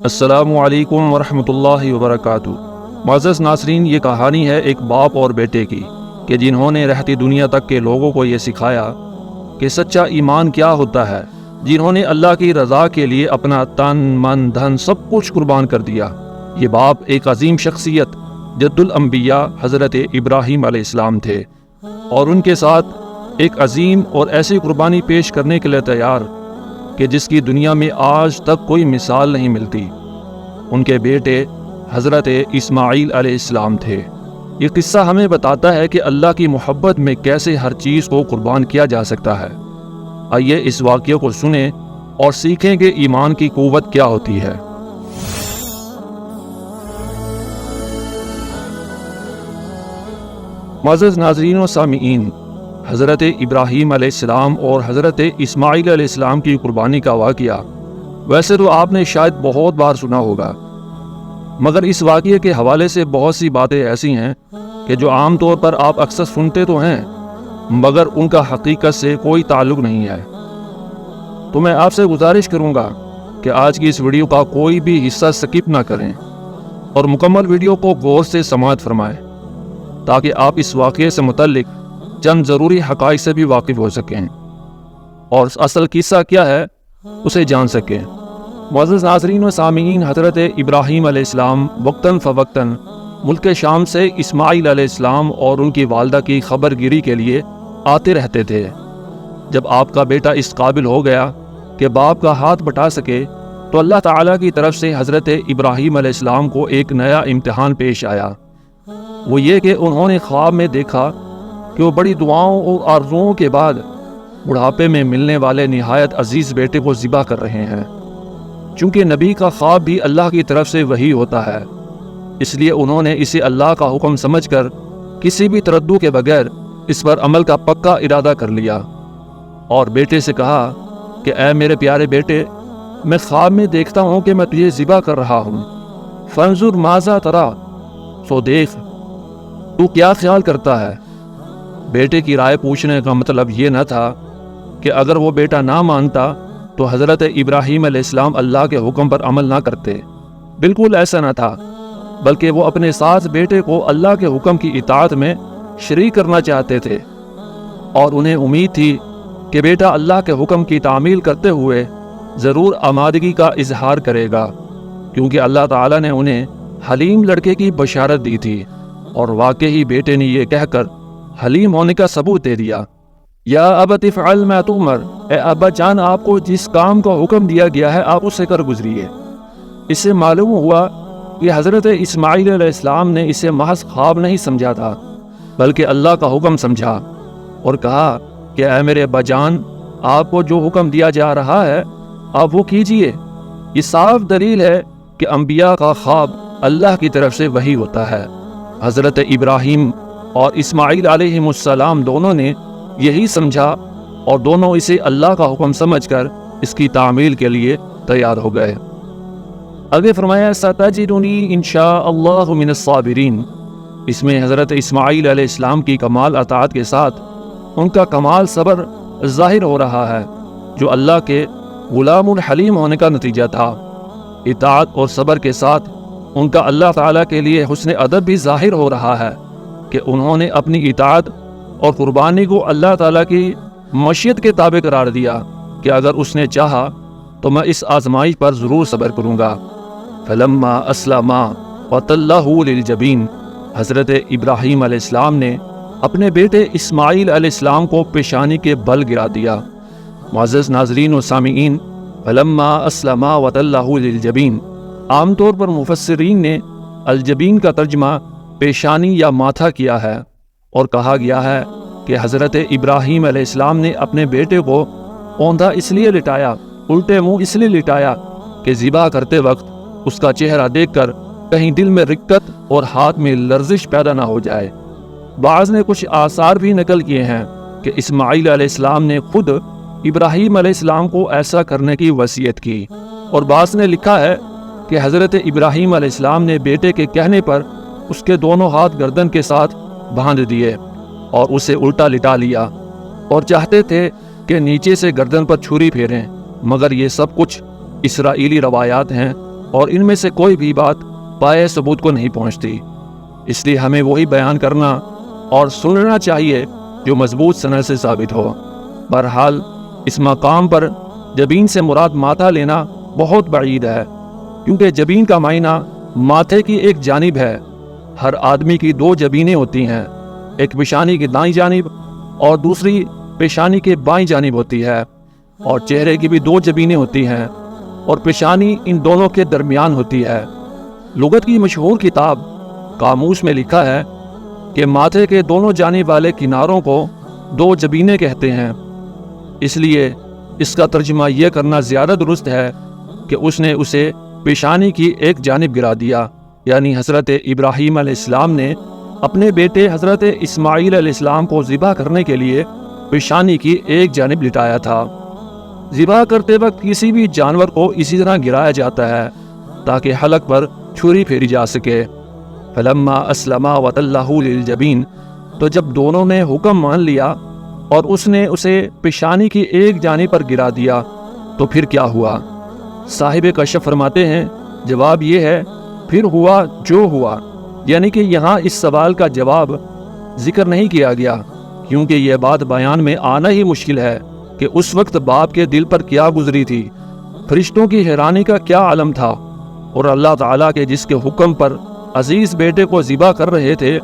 السلام علیکم ورحمۃ اللہ وبرکاتہ۔ معزز ناظرین، یہ کہانی ہے ایک باپ اور بیٹے کی کہ جنہوں نے رہتی دنیا تک کے لوگوں کو یہ سکھایا کہ سچا ایمان کیا ہوتا ہے، جنہوں نے اللہ کی رضا کے لیے اپنا تن من دھن سب کچھ قربان کر دیا۔ یہ باپ ایک عظیم شخصیت جد الانبیاء حضرت ابراہیم علیہ السلام تھے، اور ان کے ساتھ ایک عظیم اور ایسی قربانی پیش کرنے کے لیے تیار کہ جس کی دنیا میں آج تک کوئی مثال نہیں ملتی۔ ان کے بیٹے حضرت اسماعیل علیہ السلام تھے۔ یہ قصہ ہمیں بتاتا ہے کہ اللہ کی محبت میں کیسے ہر چیز کو قربان کیا جا سکتا ہے۔ آئیے اس واقعے کو سنیں اور سیکھیں کہ ایمان کی قوت کیا ہوتی ہے۔ معزز ناظرین و سامعین، حضرت ابراہیم علیہ السلام اور حضرت اسماعیل علیہ السلام کی قربانی کا واقعہ ویسے تو آپ نے شاید بہت بار سنا ہوگا، مگر اس واقعے کے حوالے سے بہت سی باتیں ایسی ہیں کہ جو عام طور پر آپ اکثر سنتے تو ہیں مگر ان کا حقیقت سے کوئی تعلق نہیں ہے۔ تو میں آپ سے گزارش کروں گا کہ آج کی اس ویڈیو کا کوئی بھی حصہ سکپ نہ کریں اور مکمل ویڈیو کو غور سے سماعت فرمائیں تاکہ آپ اس واقعے سے متعلق چند ضروری حقائق سے بھی واقف ہو سکیں اور اصل قصہ کیا ہے اسے جان سکیں۔ معزز ناظرین و سامعین، حضرت ابراہیم علیہ السلام وقتاً فوقتاً ملک شام سے اسماعیل علیہ السلام اور ان کی والدہ کی خبر گیری کے لیے آتے رہتے تھے۔ جب آپ کا بیٹا اس قابل ہو گیا کہ باپ کا ہاتھ بٹا سکے تو اللہ تعالیٰ کی طرف سے حضرت ابراہیم علیہ السلام کو ایک نیا امتحان پیش آیا۔ وہ یہ کہ انہوں نے خواب میں دیکھا کہ وہ بڑی دعاؤں اور آرزوؤں کے بعد بڑھاپے میں ملنے والے نہایت عزیز بیٹے کو ذبح کر رہے ہیں۔ چونکہ نبی کا خواب بھی اللہ کی طرف سے وحی ہوتا ہے، اس لیے انہوں نے اسے اللہ کا حکم سمجھ کر کسی بھی تردد کے بغیر اس پر عمل کا پکا ارادہ کر لیا اور بیٹے سے کہا کہ اے میرے پیارے بیٹے، میں خواب میں دیکھتا ہوں کہ میں تجھے ذبح کر رہا ہوں، فانظر ماذا ترا، سو دیکھ تو کیا خیال کرتا ہے۔ بیٹے کی رائے پوچھنے کا مطلب یہ نہ تھا کہ اگر وہ بیٹا نہ مانتا تو حضرت ابراہیم علیہ السلام اللہ کے حکم پر عمل نہ کرتے، بالکل ایسا نہ تھا، بلکہ وہ اپنے ساتھ بیٹے کو اللہ کے حکم کی اطاعت میں شریک کرنا چاہتے تھے، اور انہیں امید تھی کہ بیٹا اللہ کے حکم کی تعمیل کرتے ہوئے ضرور آمادگی کا اظہار کرے گا، کیونکہ اللہ تعالیٰ نے انہیں حلیم لڑکے کی بشارت دی تھی، اور واقعی بیٹے نے یہ کہہ کر حلیم ہونے کا ثبوت دے دیا۔ یا ابت افعل ما تؤمر، اے ابا جان، آپ کو جس کام کا حکم دیا گیا ہے آپ اسے کر گزریے۔ اس سے معلوم ہوا کہ حضرت اسماعیل علیہ السلام نے اسے محض خواب نہیں سمجھا تھا بلکہ اللہ کا حکم سمجھا، اور کہا کہ اے میرے ابا جان، آپ کو جو حکم دیا جا رہا ہے آپ وہ کیجئے۔ یہ صاف دلیل ہے کہ انبیاء کا خواب اللہ کی طرف سے وحی ہوتا ہے۔ حضرت ابراہیم اور اسماعیل علیہ السلام دونوں نے یہی سمجھا اور دونوں اسے اللہ کا حکم سمجھ کر اس کی تعمیل کے لیے تیار ہو گئے۔ آگے فرمایا ستجدنی انشاء اللہ من الصابرین۔ اس میں حضرت اسماعیل علیہ السلام کی کمال اطاعت کے ساتھ ان کا کمال صبر ظاہر ہو رہا ہے، جو اللہ کے غلام الحلیم ہونے کا نتیجہ تھا۔ اطاعت اور صبر کے ساتھ ان کا اللہ تعالیٰ کے لیے حسن ادب بھی ظاہر ہو رہا ہے کہ انہوں نے اپنی اطاعت اور قربانی کو اللہ تعالیٰ کی مشیت کے تابع قرار دیا کہ اگر اس نے چاہا تو میں اس آزمائش پر ضرور صبر کروں گا۔ فلما اسلما وتلہ للجبین، حضرت ابراہیم علیہ السلام نے اپنے بیٹے اسماعیل علیہ السلام کو پیشانی کے بل گرا دیا۔ معزز ناظرین و سامعین، فلما اسلما وتلہ للجبین، عام طور پر مفسرین نے الجبین کا ترجمہ پیشانی یا ماتھا کیا ہے، اور کہا گیا ہے کہ حضرت ابراہیم علیہ السلام نے اپنے بیٹے کو اوندھا اس لیے لٹایا، الٹے منہ اس لیے لٹایا کہ ذبح کرتے وقت اس کا چہرہ دیکھ کر کہیں دل میں رقت اور ہاتھ میں لرزش پیدا نہ ہو جائے۔ بعض نے کچھ آثار بھی نقل کیے ہیں کہ اسماعیل علیہ السلام نے خود ابراہیم علیہ السلام کو ایسا کرنے کی وصیت کی، اور بعض نے لکھا ہے کہ حضرت ابراہیم علیہ السلام نے بیٹے کے کہنے پر اس کے دونوں ہاتھ گردن کے ساتھ باندھ دیے اور اسے الٹا لٹا لیا، اور چاہتے تھے کہ نیچے سے گردن پر چھری پھیریں، مگر یہ سب کچھ اسرائیلی روایات ہیں اور ان میں سے کوئی بھی بات پائے ثبوت کو نہیں پہنچتی، اس لیے ہمیں وہی بیان کرنا اور سننا چاہیے جو مضبوط سند سے ثابت ہو۔ بہرحال اس مقام پر جبین سے مراد ماتھا لینا بہت بعید ہے، کیونکہ جبین کا معنی ماتھے کی ایک جانب ہے۔ ہر آدمی کی دو جبینیں ہوتی ہیں، ایک پیشانی کی دائیں جانب اور دوسری پیشانی کے بائیں جانب ہوتی ہے، اور چہرے کی بھی دو جبینیں ہوتی ہیں اور پیشانی ان دونوں کے درمیان ہوتی ہے۔ لغت کی مشہور کتاب قاموس میں لکھا ہے کہ ماتھے کے دونوں جانب والے کناروں کو دو جبینیں کہتے ہیں، اس لیے اس کا ترجمہ یہ کرنا زیادہ درست ہے کہ اس نے اسے پیشانی کی ایک جانب گرا دیا، یعنی حضرت ابراہیم علیہ السلام نے اپنے بیٹے حضرت اسماعیل علیہ السلام کو ذبح کرنے کے لیے پیشانی کی ایک جانب لٹایا تھا۔ ذبح کرتے وقت کسی بھی جانور کو اسی طرح گرایا جاتا ہے تاکہ حلق پر چھری پھیری جا سکے۔ فلما اسلما وتلہ للجبین، تو جب دونوں نے حکم مان لیا اور اس نے اسے پیشانی کی ایک جانب پر گرا دیا تو پھر کیا ہوا؟ صاحب کشف فرماتے ہیں جواب یہ ہے پھر ہوا جو ہوا، یعنی کہ یہاں اس سوال کا جواب ذکر نہیں کیا گیا، کیونکہ یہ بات بیان میں آنا ہی مشکل ہے کہ اس وقت باپ کے دل پر کیا گزری تھی، فرشتوں کی حیرانی کا کیا عالم تھا، اور اللہ تعالیٰ کے جس کے حکم پر عزیز بیٹے کو ذبح کر رہے تھے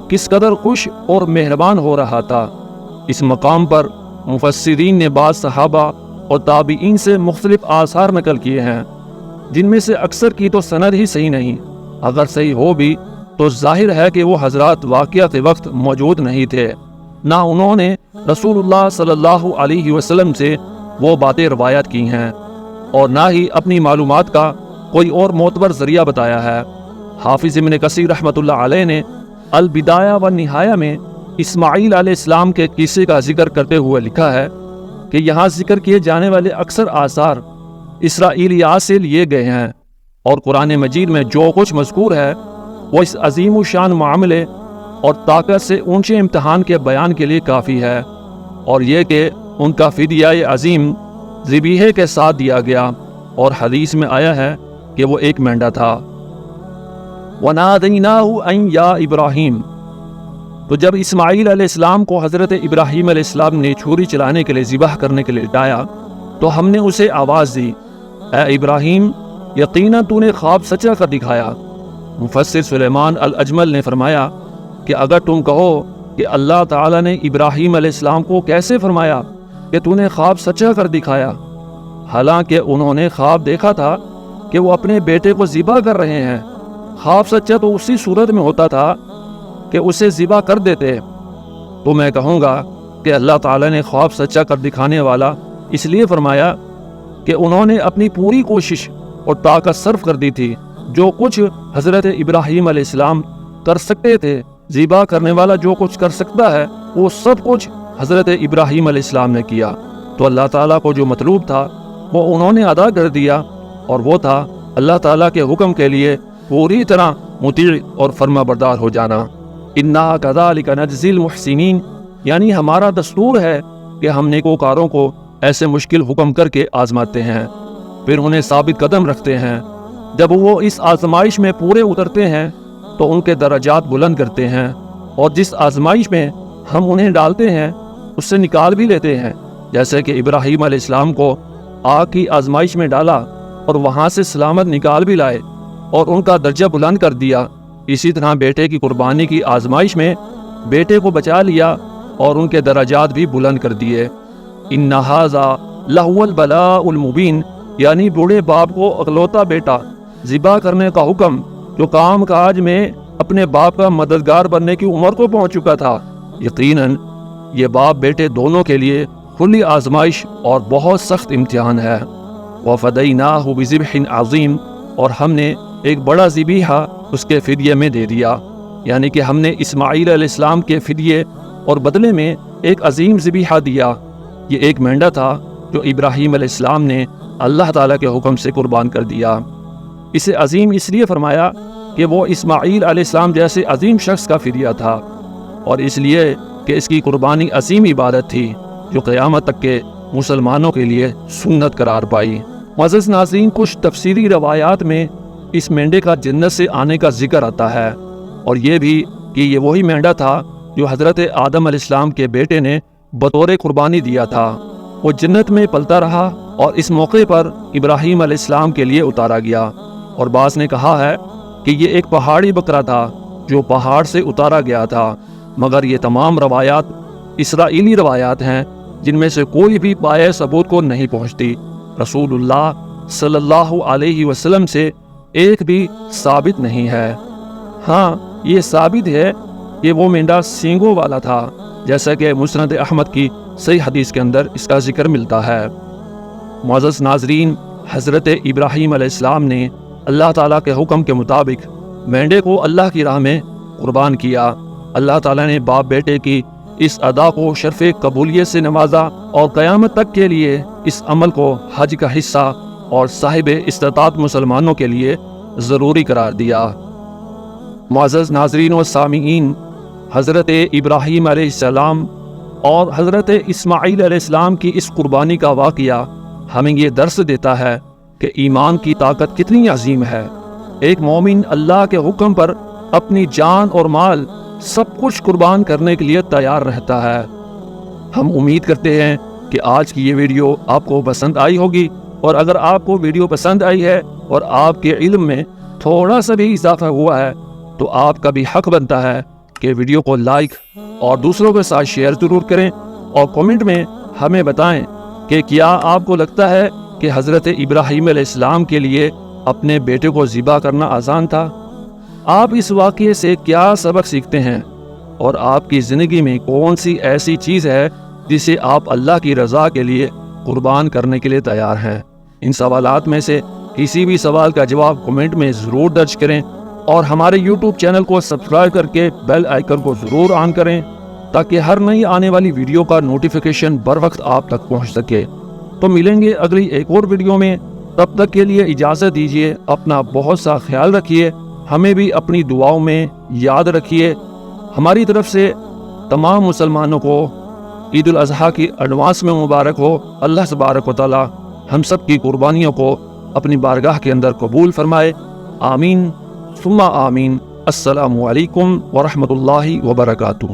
کس قدر خوش اور مہربان ہو رہا تھا۔ اس مقام پر مفسرین نے بعض صحابہ اور تابعین سے مختلف آثار نقل کیے ہیں، جن میں سے اکثر کی تو سند ہی صحیح نہیں، اگر صحیح ہو بھی تو ظاہر ہے کہ وہ حضرات واقعات وقت موجود نہیں تھے، نہ انہوں نے رسول اللہ صلی اللہ علیہ وسلم سے وہ باتیں روایت کی ہیں، اور نہ ہی اپنی معلومات کا کوئی اور معتبر ذریعہ بتایا ہے۔ حافظ ابن کثیر رحمۃ اللہ علیہ نے البدایہ و نہایہ میں اسماعیل علیہ السلام کے قصے کا ذکر کرتے ہوئے لکھا ہے کہ یہاں ذکر کیے جانے والے اکثر آثار اسرائیلیات سے لیے گئے ہیں، اور قرآن مجید میں جو کچھ مذکور ہے وہ اس عظیم و شان معاملے اور طاقت سے اونچے امتحان کے بیان کے لیے کافی ہے، اور یہ کہ ان کا فدیہ عظیم ذبیحے کے ساتھ دیا گیا، اور حدیث میں آیا ہے کہ وہ ایک مینڈا تھا۔ وَنَادَيْنَاهُ أَن يَا إِبْرَاهِيمُ، تو جب اسماعیل علیہ السلام کو حضرت ابراہیم علیہ السلام نے چھری چلانے کے لیے ذبح کرنے کے لیے لٹایا تو ہم نے اسے آواز دی، اے ابراہیم، یقیناً تو نے خواب سچا کر دکھایا۔ مفسر سلیمان الاجمل نے فرمایا کہ اگر تم کہو کہ اللہ تعالیٰ نے ابراہیم علیہ السلام کو کیسے فرمایا کہ تو نے خواب سچا کر دکھایا، حالانکہ انہوں نے خواب دیکھا تھا کہ وہ اپنے بیٹے کو ذبح کر رہے ہیں، خواب سچا تو اسی صورت میں ہوتا تھا کہ اسے ذبح کر دیتے، تو میں کہوں گا کہ اللہ تعالیٰ نے خواب سچا کر دکھانے والا اس لیے فرمایا کہ انہوں نے اپنی پوری کوشش اور طاقت صرف کر دی تھی، جو کچھ حضرت ابراہیم علیہ السلام کر سکتے تھے، ذبح کرنے والا جو کچھ کر سکتا ہے وہ سب کچھ حضرت ابراہیم علیہ السلام نے کیا، تو اللہ تعالیٰ کو جو مطلوب تھا وہ انہوں نے ادا کر دیا، اور وہ تھا اللہ تعالیٰ کے حکم کے لیے پوری طرح مطیع اور فرما بردار ہو جانا۔ اِنَّا كَذَلِكَ نَجْزِي الْمُحْسِنِينَ، یعنی ہمارا دستور ہے کہ ہم نیکوکاروں کو ایسے مشکل حکم کر کے آزماتے ہیں، پھر انہیں ثابت قدم رکھتے ہیں، جب وہ اس آزمائش میں پورے اترتے ہیں تو ان کے درجات بلند کرتے ہیں، اور جس آزمائش میں ہم انہیں ڈالتے ہیں اس سے نکال بھی لیتے ہیں، جیسے کہ ابراہیم علیہ السلام کو آگ کی آزمائش میں ڈالا اور وہاں سے سلامت نکال بھی لائے اور ان کا درجہ بلند کر دیا، اسی طرح بیٹے کی قربانی کی آزمائش میں بیٹے کو بچا لیا اور ان کے درجات بھی بلند کر دیے۔ ان ھذا لہو البلاء المبین، یعنی بوڑھے باپ کو اکلوتا بیٹا ذبح کرنے کا حکم جو کام کاج میں اپنے باپ کا مددگار بننے کی عمر کو پہنچ چکا تھا، یقیناً یہ باپ بیٹے دونوں کے لیے کھلی آزمائش اور بہت سخت امتحان ہے۔ وَفَدَيْنَاهُ بِذِبْحٍ عَظِيمٍ، اور ہم نے ایک بڑا ذبیحہ اس کے فدیے میں دے دیا، یعنی کہ ہم نے اسماعیل علیہ السلام کے فدیے اور بدلے میں ایک عظیم ذبیحہ دیا۔ یہ ایک مینڈا تھا جو ابراہیم علیہ السلام نے اللہ تعالیٰ کے حکم سے قربان کر دیا۔ اسے عظیم اس لیے فرمایا کہ وہ اسماعیل علیہ السلام جیسے عظیم شخص کا فدیہ تھا، اور اس لیے کہ اس کی قربانی عظیم عبادت تھی جو قیامت تک کے مسلمانوں کے لیے سنت قرار پائی۔ معزز ناظرین، کچھ تفسیری روایات میں اس مینڈے کا جنت سے آنے کا ذکر آتا ہے، اور یہ بھی کہ یہ وہی مینڈا تھا جو حضرت آدم علیہ السلام کے بیٹے نے بطور قربانی دیا تھا۔ وہ جنت میں پلتا رہا اور اس موقع پر ابراہیم علیہ السلام کے لیے اتارا گیا، اور بعض نے کہا ہے کہ یہ ایک پہاڑی بکرا تھا جو پہاڑ سے اتارا گیا تھا، مگر یہ تمام روایات اسرائیلی روایات ہیں جن میں سے کوئی بھی پائے ثبوت کو نہیں پہنچتی۔ رسول اللہ صلی اللہ علیہ وسلم سے ایک بھی ثابت نہیں ہے۔ ہاں، یہ ثابت ہے کہ وہ مینڈا سینگوں والا تھا، جیسا کہ مسند احمد کی صحیح حدیث کے اندر اس کا ذکر ملتا ہے۔ معزز ناظرین، حضرت ابراہیم علیہ السلام نے اللہ تعالیٰ کے حکم کے مطابق مینڈے کو اللہ کی راہ میں قربان کیا۔ اللہ تعالیٰ نے باپ بیٹے کی اس ادا کو شرف قبولیت سے نوازا اور قیامت تک کے لیے اس عمل کو حج کا حصہ اور صاحب استطاعت مسلمانوں کے لیے ضروری قرار دیا۔ معزز ناظرین و سامعین، حضرت ابراہیم علیہ السلام اور حضرت اسماعیل علیہ السلام کی اس قربانی کا واقعہ ہمیں یہ درس دیتا ہے کہ ایمان کی طاقت کتنی عظیم ہے۔ ایک مومن اللہ کے حکم پر اپنی جان اور مال سب کچھ قربان کرنے کے لیے تیار رہتا ہے۔ ہم امید کرتے ہیں کہ آج کی یہ ویڈیو آپ کو پسند آئی ہوگی، اور اگر آپ کو ویڈیو پسند آئی ہے اور آپ کے علم میں تھوڑا سا بھی اضافہ ہوا ہے تو آپ کا بھی حق بنتا ہے کہ ویڈیو کو لائک اور دوسروں کے ساتھ شیئر ضرور کریں، اور کمنٹ میں ہمیں بتائیں کہ کیا آپ کو لگتا ہے کہ حضرت ابراہیم علیہ السلام کے لیے اپنے بیٹے کو ذبح کرنا آسان تھا؟ آپ اس واقعے سے کیا سبق سیکھتے ہیں، اور آپ کی زندگی میں کون سی ایسی چیز ہے جسے آپ اللہ کی رضا کے لیے قربان کرنے کے لیے تیار ہیں؟ ان سوالات میں سے کسی بھی سوال کا جواب کمنٹ میں ضرور درج کریں، اور ہمارے یوٹیوب چینل کو سبسکرائب کر کے بیل آئیکن کو ضرور آن کریں تاکہ ہر نئی آنے والی ویڈیو کا نوٹیفیکیشن بر وقت آپ تک پہنچ سکے۔ تو ملیں گے اگلی ایک اور ویڈیو میں، تب تک کے لیے اجازت دیجیے۔ اپنا بہت سا خیال رکھیے، ہمیں بھی اپنی دعاؤں میں یاد رکھیے۔ ہماری طرف سے تمام مسلمانوں کو عید الاضحیٰ کی ایڈوانس میں مبارک ہو۔ اللہ تبارک و تعالی ہم سب کی قربانیوں کو اپنی بارگاہ کے اندر قبول فرمائے، آمین ثم آمین۔ السلام علیکم ورحمۃ اللہ وبرکاتہ۔